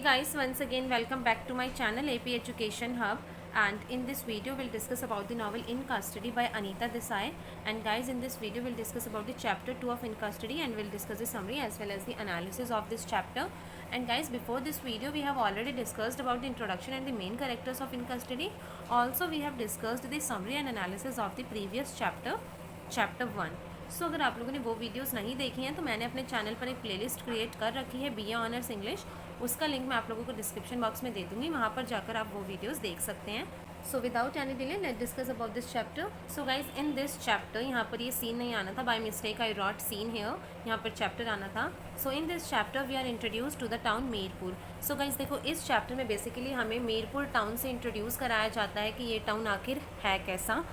guys, once again welcome back to my channel AP Education Hub, and in this video we'll discuss about the novel In Custody by Anita Desai. And guys, in this video we'll discuss about the chapter 2 of In Custody, and we'll discuss the summary as well as the analysis of this chapter. And guys, before this video we have already discussed about the introduction and the main characters of In Custody. Also we have discussed the summary and analysis of the previous chapter, chapter 1. सो अगर आप लोगों ने वो videos नहीं देखी हैं तो मैंने अपने चैनल पर एक प्लेलिस्ट क्रिएट कर रखी है BA ऑनर्स इंग्लिश। उसका लिंक मैं आप लोगों को डिस्क्रिप्शन बॉक्स में दे दूँगी, वहाँ पर जाकर आप वो वीडियोस देख सकते हैं। So without any delay let discuss about this chapter. So guys, in this chapter यहाँ पर ये सीन नहीं आना था, by mistake I wrote scene here, यहाँ पर चैप्टर आना था। So in this chapter we are introduce to the town Mirpur. So guys देखो, इस चैप्टर में बेसिकली हमें मीरपुर टाउन से इंट्रोड्यूस कराया जाता है कि ये टाउन आखिर है कैसा।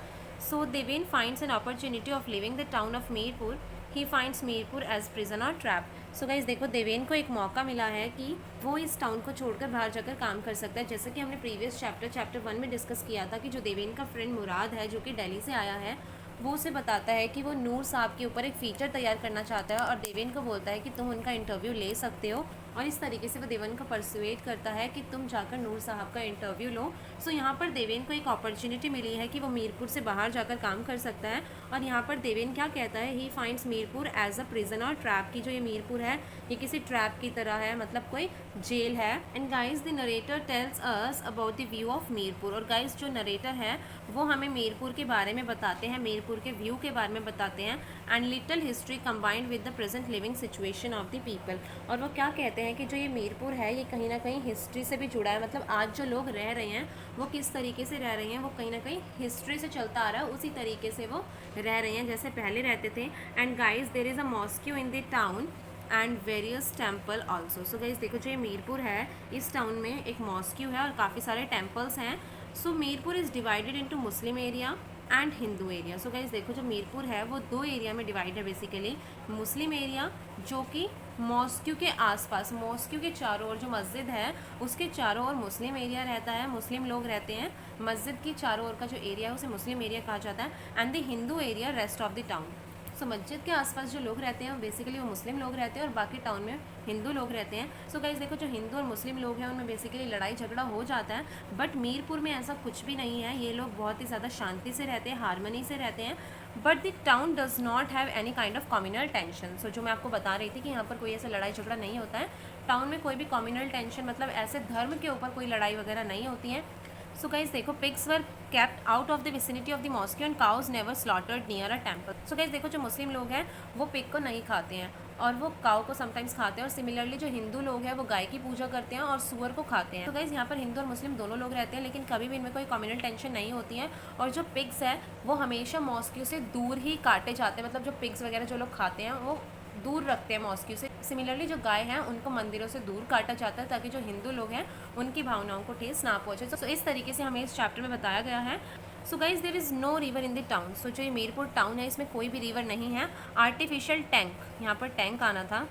So Devin finds an opportunity of leaving the town of Mirpur. He finds Mirpur as prison or trap. So guys देखो, देवेन को एक मौका मिला है कि वो इस टाउन को छोड़कर बाहर जाकर काम कर सकता है। जैसे कि हमने प्रीवियस चैप्टर 1 में डिस्कस किया था कि जो देवेन का फ्रेंड मुराद है जो कि दिल्ली से आया है, वो उसे बताता है कि वो नूर साहब के ऊपर एक फ़ीचर तैयार करना चाहता है और देवेन को बोलता है कि तुम उनका इंटरव्यू ले सकते हो, और इस तरीके से वो देवेन को परसुएट करता है कि तुम जाकर नूर साहब का इंटरव्यू लो। सो यहाँ पर देवेन को एक अपॉर्चुनिटी मिली है कि वो मीरपुर से बाहर जाकर काम कर सकता है। और यहाँ पर देवेन क्या कहता है, he finds Mirpur as a prison और ट्रैप, की जो ये मीरपुर है ये किसी ट्रैप की तरह है, मतलब कोई जेल है। And guys the narrator tells us about the view of Mirpur. और गाइज जो नरेटर है वो हमें मीरपुर के बारे में बताते हैं, मीरपुर के व्यू के बारे में बताते हैं, and little history combined with the present living situation of the people. और वो क्या कहते हैं कि जो ये मीरपुर है ये कहीं ना कहीं हिस्ट्री से भी जुड़ा है, मतलब आज जो लोग रह रहे हैं वो किस तरीके से रह रहे हैं वो कहीं ना कहीं हिस्ट्री से चलता आ रहा है, उसी तरीके से वो रह रहे हैं जैसे पहले रहते थे। And guys there is a mosque in the town and various temple also. So guys देखो, जो ये मीरपुर है इस टाउन में एक मॉस्क्यू है और काफ़ी सारे टेम्पल्स हैं। So Mirpur is divided into Muslim area and Hindu area. So guys देखो, जो मीरपुर है वो दो एरिया में डिवाइड है बेसिकली। मुस्लिम एरिया जो कि मॉस्क्यू के आसपास, मॉस्क्यू के चारों ओर जो मस्जिद है उसके चारों ओर मुस्लिम एरिया रहता है, मुस्लिम लोग रहते हैं। मस्जिद की चारों ओर का जो एरिया है उसे मुस्लिम एरिया कहा जाता है। And the Hindu area rest of the town. So मस्जिद के आसपास जो लोग रहते हैं वो बेसिकली वो मुस्लिम लोग रहते हैं और बाकी टाउन में हिंदू लोग रहते हैं। सो गाइज देखो, जो हिंदू और मुस्लिम लोग हैं उनमें बेसिकली लड़ाई झगड़ा हो जाता है, बट मीरपुर में ऐसा कुछ भी नहीं है। ये लोग बहुत ही ज़्यादा शांति से रहते हैं, हारमोनी से रहते हैं। But the town does not have any kind of communal tension. So जो मैं आपको बता रही थी कि यहाँ पर कोई ऐसा लड़ाई झगड़ा नहीं होता है, टाउन में कोई भी कम्युनल टेंशन मतलब ऐसे धर्म के ऊपर कोई लड़ाई वगैरह नहीं होती है। सो गाइज देखो, pigs were kept out of the vicinity of the mosque and cows never slaughtered near a temple. So guys देखो, जो मुस्लिम लोग हैं वो पिग को नहीं खाते हैं और वो काऊ को समटाइम्स खाते हैं, और सिमिलरली जो हिंदू लोग हैं वो गाय की पूजा करते हैं और सूअर को खाते हैं। तो गाइज यहाँ पर हिंदू और मुस्लिम दोनों लोग रहते हैं, लेकिन कभी भी इनमें कोई कम्युनल टेंशन नहीं होती है। और जो पिग्स है वो हमेशा मॉस्क्यू से दूर ही काटे जाते हैं, मतलब जो पिग्स वगैरह जो लोग खाते हैं वो दूर रखते हैं मॉस्क्यू से। सिमिलरली जो गाय हैं उनको मंदिरों से दूर काटा जाता है ताकि जो हिंदू लोग हैं उनकी भावनाओं को ठेस ना पहुँचे। तो इस तरीके से हमें इस चैप्टर में बताया गया है। So guys there is no river in the town. So जो ये मीरपुर टाउन है इसमें कोई भी रिवर नहीं है। आर्टिफिशियल टैंक, यहाँ पर टैंक आना था।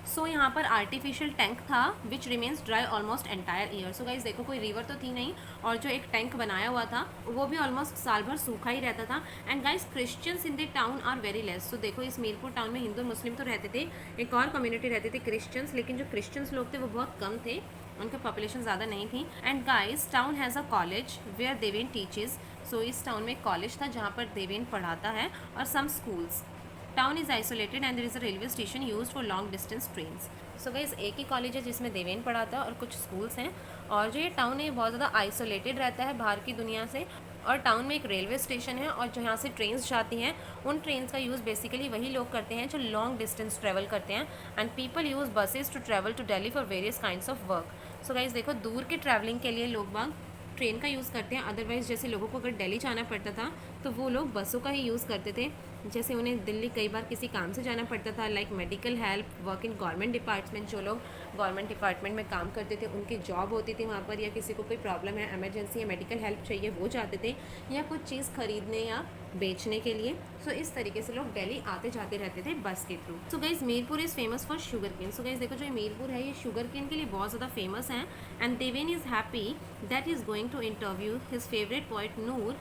सो यहाँ पर आर्टिफिशियल टैंक था which remains dry almost entire year. So guys देखो, कोई रिवर तो थी नहीं, और जो एक टैंक बनाया हुआ था वो भी ऑलमोस्ट साल भर सूखा ही रहता था। And guys Christians in the town are very less. So देखो, इस मीरपुर टाउन में हिंदू और मुस्लिम तो रहते थे, एक और कम्युनिटी रहती थी क्रिश्चियंस, लेकिन जो क्रिश्चियंस लोग थे वो बहुत कम थे, उनकी पॉपुलेशन ज़्यादा नहीं थी। And guys town has a college where Deven teaches. So इस टाउन में एक कॉलेज था जहाँ पर देवेन पढ़ाता है, और some schools. Town is isolated and there is a railway station used for long distance trains. So guys एक ही कॉलेज है जिसमें देवेन पढ़ाता है और कुछ स्कूल्स हैं, और जो ये टाउन है ये बहुत ज़्यादा आइसोलेटेड रहता है बाहर की दुनिया से। और टाउन में एक रेलवे स्टेशन है, और जो यहाँ से ट्रेन्स जाती हैं उन ट्रेन्स का यूज़ बेसिकली वही लोग करते हैं जो लॉन्ग डिस्टेंस ट्रैवल करते हैं। And people use buses to travel to Delhi for various kinds of work. So guys देखो, दूर के ट्रैवलिंग के लिए लोग बाग ट्रेन का यूज़ करते हैं, अदरवाइज़ जैसे लोगों को अगर दिल्ली जाना पड़ता था तो वो लोग बसों का ही यूज़ करते थे। जैसे उन्हें दिल्ली कई बार किसी काम से जाना पड़ता था, like medical help, work in government department, जो लोग गवर्नमेंट डिपार्टमेंट में काम करते थे उनकी जॉब होती थी वहाँ पर, या किसी को कोई प्रॉब्लम है, इमरजेंसी या मेडिकल हेल्प चाहिए वो जाते थे, या कुछ चीज़ खरीदने या बेचने के लिए। सो इस तरीके से लोग दिल्ली आते जाते रहते थे बस के through. So guys Mirpur is famous for sugar cane. So guys देखो, जो ये मीरपुर है ये शुगर केन के लिए बहुत ज़्यादा फेमस है। And Deven is happy that he is going to interview his favourite poet Noor.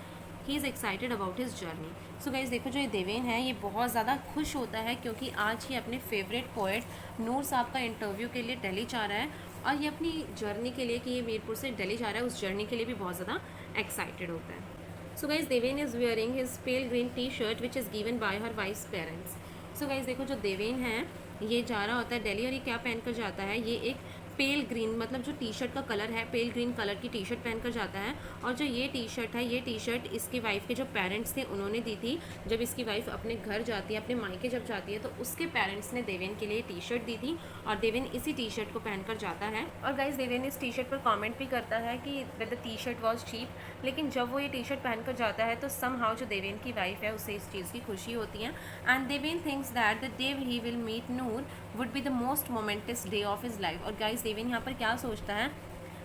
He is excited about his journey. So guys देखो जो ये देवेन है ये बहुत ज़्यादा खुश होता है क्योंकि आज ही अपने फेवरेट पोएट नूर साहब का इंटरव्यू के लिए दिल्ली जा रहा है और ये अपनी जर्नी के लिए कि ये मीरपुर से दिल्ली जा रहा है उस जर्नी के लिए भी बहुत ज़्यादा एक्साइटेड होता है। So guys Deven is wearing his pale green T shirt which is given by her wise parents. So guys देखो जो देवेन है ये जा रहा होता है दिल्ली और ये क्या पहन कर जाता है, ये एक पेल ग्रीन मतलब जो टी शर्ट का कलर है पेल ग्रीन कलर की टी शर्ट पहन कर जाता है। और जो ये टी शर्ट है ये टी शर्ट इसकी वाइफ के जो पेरेंट्स थे उन्होंने दी थी। जब इसकी वाइफ अपने घर जाती है अपने मायके जब जाती है तो उसके पेरेंट्स ने देवेन के लिए टी शर्ट दी थी और देवेन इसी टी शर्ट को पहन कर जाता है। और गाइज देवेन इस टी शर्ट पर कॉमेंट भी करता है कि the T shirt was cheap, लेकिन जब वो ये टी शर्ट पहन कर जाता है तो सम हाउ जो देवेन की वाइफ है उससे इस चीज़ की खुशी होती है। And Deven thinks that the day he will meet Noor would be the most momentous day of his life. और गाइज देवेन यहाँ पर क्या सोचता है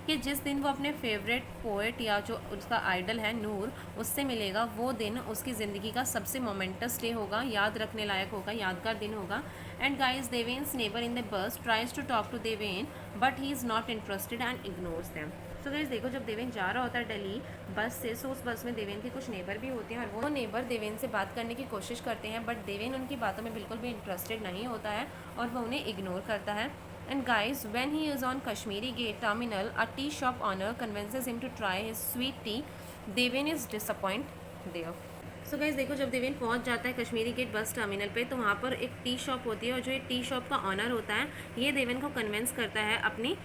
कि जिस दिन वो अपने फेवरेट पोएट या जो उसका आइडल है नूर उससे मिलेगा वो दिन उसकी ज़िंदगी का सबसे मोमेंटस डे होगा, याद रखने लायक होगा, यादगार दिन होगा। And guys Deven's neighbour in the bus tries to talk to Deven but he is not interested and ignores them. So guys देखो जब देवेन जा रहा होता है दिल्ली बस से सो उस बस में देवेन के कुछ नेबर भी होते हैं और वो नेबर देवेन से बात करने की कोशिश करते हैं बट देवेन उनकी बातों में बिल्कुल भी इंटरेस्टेड नहीं होता है और वो उन्हें इग्नोर करता है। And guys, when he is on Kashmiri Gate terminal, a tea shop owner convinces him to try his sweet tea. Deven is disappointed there. So guys देखो जब देवेन पहुंच जाता है कश्मीरी गेट बस टर्मिनल पे तो वहाँ पर एक टी शॉप होती है और जो ये टी शॉप का ऑनर होता है ये देवेन को कन्विंस करता है अपनी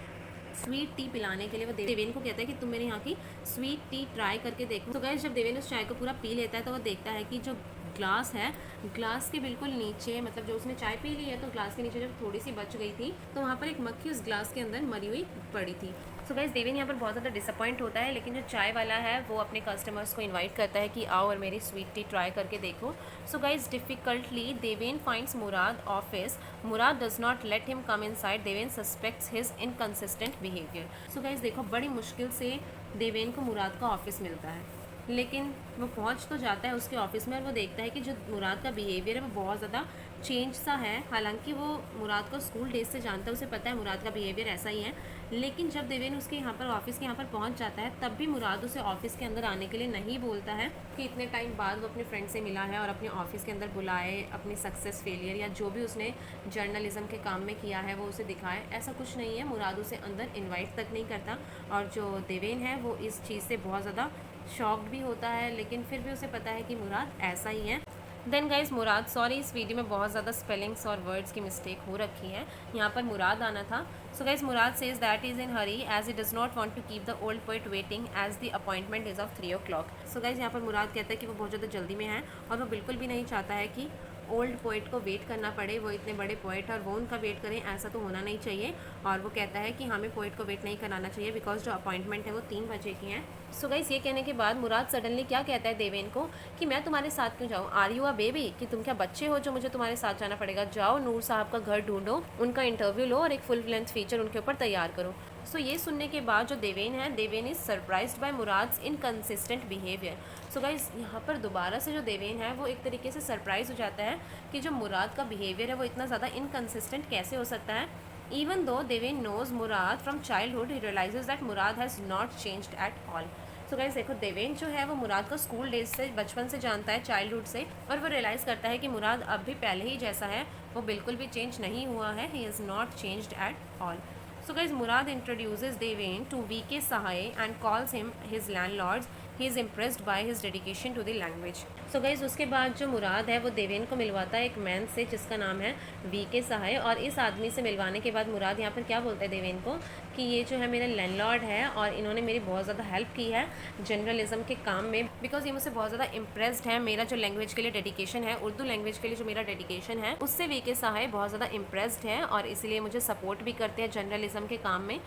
स्वीट टी पिलाने के लिए। वो देवेन को कहता है कि तुम मेरे यहाँ की स्वीट टी ट्राई करके देखो। तो गाइस जब देवेन उस चाय को पूरा पी लेता है तो वो देखता है कि जो ग्लास है ग्लास के बिल्कुल नीचे मतलब जो उसने चाय पी ली है तो ग्लास के नीचे जब थोड़ी सी बच गई थी तो वहाँ पर एक मक्खी उस ग्लास के अंदर मरी हुई पड़ी थी। सो गाइस देवेन यहाँ पर बहुत ज़्यादा डिसअपॉइंट होता है लेकिन जो चाय वाला है वो अपने कस्टमर्स को इनवाइट करता है कि आओ और मेरी स्वीट टी ट्राई करके देखो। So guys difficultly Deven finds Murad office. Murad does not let him come inside. Deven suspects his inconsistent behaviour. So guys देखो बड़ी मुश्किल से देवेन को मुराद का ऑफिस मिलता है लेकिन वो पहुंच तो जाता है उसके ऑफिस में और वो देखता है कि जो मुराद का बिहेवियर है वो बहुत ज़्यादा चेंज सा है। हालांकि वो मुराद को स्कूल डेज से जानता है, उसे पता है मुराद का बिहेवियर ऐसा ही है, लेकिन जब देवेन उसके यहाँ पर ऑफिस के यहाँ पर पहुँच जाता है तब भी मुराद उसे ऑफिस के अंदर आने के लिए नहीं बोलता है कि इतने टाइम बाद वो अपने फ्रेंड से मिला है और अपने ऑफिस के अंदर बुलाए, अपनी सक्सेस फेलियर या जो भी उसने जर्नलिज्म के काम में किया है वो उसे दिखाए। ऐसा कुछ नहीं है, मुराद उसे अंदर इन्वाइट तक नहीं करता और जो देवेन है वो इस चीज़ से बहुत ज़्यादा शॉक्ड भी होता है लेकिन फिर भी उसे पता है कि मुराद ऐसा ही है। देन गाइज मुराद, सॉरी इस वीडियो में बहुत ज़्यादा स्पेलिंग्स और वर्ड्स की मिस्टेक हो रखी है, यहाँ पर मुराद आना था। So guys Murad says that is in hurry as he does not want to keep the old poet waiting as the appointment is of 3 o'clock। So guys यहाँ पर मुराद कहता है कि वो बहुत ज़्यादा जल्दी में है और वो बिल्कुल भी नहीं चाहता है कि ओल्ड पोएट को वेट करना पड़े, वो इतने बड़े पोएट और वो उनका वेट करें, ऐसा तो होना नहीं चाहिए। और वो कहता है कि हमें पोएट को वेट नहीं कराना चाहिए बिकॉज जो अपॉइंटमेंट है वो 3 बजे की है। सो गाइस ये कहने के बाद मुराद सडनली क्या कहता है देवेन को कि मैं तुम्हारे साथ क्यों जाऊँ, आर यू अ बेबी, कि तुम क्या बच्चे हो जो मुझे तुम्हारे साथ जाना पड़ेगा, जाओ नूर साहब का घर ढूंढो, उनका इंटरव्यू लो और एक फुल लेंथ फीचर उनके ऊपर तैयार करो। सो ये सुनने के बाद जो देवेन है, Deven is surprised by Murad's inconsistent behaviour. So guys यहाँ पर दोबारा से जो देवेन है वो एक तरीके से सरप्राइज हो जाता है कि जो मुराद का बिहेवियर है वो इतना ज़्यादा इनकंसिस्टेंट कैसे हो सकता है। Even though Deven knows Murad from childhood, he realises that Murad has not changed at all. So guys देखो देवेन जो है वो मुराद को स्कूल डेज से, बचपन से जानता है, चाइल्डहुड से, और वो रियलाइज़ करता है कि मुराद अब भी पहले ही जैसा है, वो बिल्कुल भी चेंज नहीं हुआ है, ही is not changed at all. So guys, Murad introduces Deven to VK Sahai and calls him his landlords. He is impressed by his dedication to the language. So guys, उसके बाद जो मुराद है वो देवेन को मिलवाता है एक मैन से जिसका नाम है VK सहाय। और इस आदमी से मिलवाने के बाद मुराद यहाँ पर क्या बोलता है देवेन को कि ये जो है मेरा लैंडलॉर्ड है और इन्होंने मेरी बहुत ज़्यादा हेल्प की है जर्नलिज्म के काम में, बिकॉज ये मुझसे बहुत ज़्यादा इम्प्रेस्ड है, मेरा जो लैंग्वेज के लिए डेडिकेशन है, उर्दू लैंग्वेज के लिए जो मेरा डेडिकेशन है उससे VK सहाय बहुत ज़्यादा इम्प्रेस्ड है और इसलिए मुझे सपोर्ट भी करते हैं जर्नलिज्म के काम में।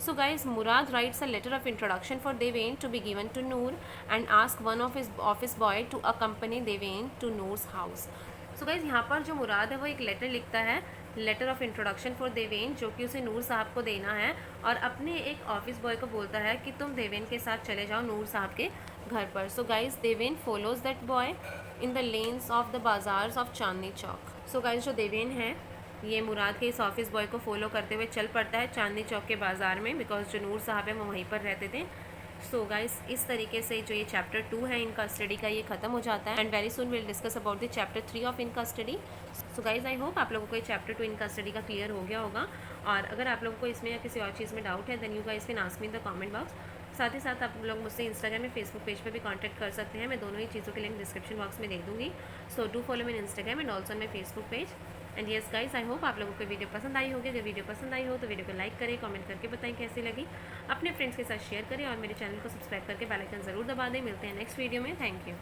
So guys Murad writes a letter of introduction for Deven to be given to Noor and ask one of his office boy to accompany Deven to Noor's house. So guys यहाँ पर जो मुराद है वो एक लेटर लिखता है, letter of introduction for Deven, जो कि उसे नूर साहब को देना है और अपने एक ऑफिस बॉय को बोलता है कि तुम देवेन के साथ चले जाओ नूर साहब के घर पर। So guys Deven follows that boy in the lens of the bazaars of Chandni Chowk. So guys जो देवेन है ये मुराद के इस ऑफिस बॉय को फॉलो करते हुए चल पड़ता है चांदनी चौक के बाज़ार में, बिकॉज जो नूर साहब है वो वहीं पर रहते थे। सो गाइस, इस तरीके से जो ये चैप्टर 2 है इन कस्टडी का, ये खत्म हो जाता है and very soon will discuss about the chapter 3 of in custody. So guys, I hope आप लोगों को ये चैप्टर 2 इन कस्टडी का क्लियर हो गया होगा। और अगर आप लोगों को इसमें या किसी और चीज़ में डाउट है then you guys can ask me in the comment box. साथ ही साथ आप लोग मुझसे इंस्टाग्राम में फेसबुक पेज पे भी कांटेक्ट कर सकते हैं। मैं दोनों ही चीज़ों के लिंक डिस्क्रिप्शन बॉक्स में दे दूँगी। So do follow me in Instagram and also my Facebook page. And yes guys, I hope आप लोगों को वीडियो पसंद आई होगी। अगर वीडियो पसंद आई हो तो वीडियो को लाइक करें, कमेंट करके बताएं कैसी लगी, अपने फ्रेंड्स के साथ शेयर करें और मेरे चैनल को सब्सक्राइब करके बेल आइकन ज़रूर दबा दें। मिलते हैं नेक्स्ट वीडियो में। Thank you.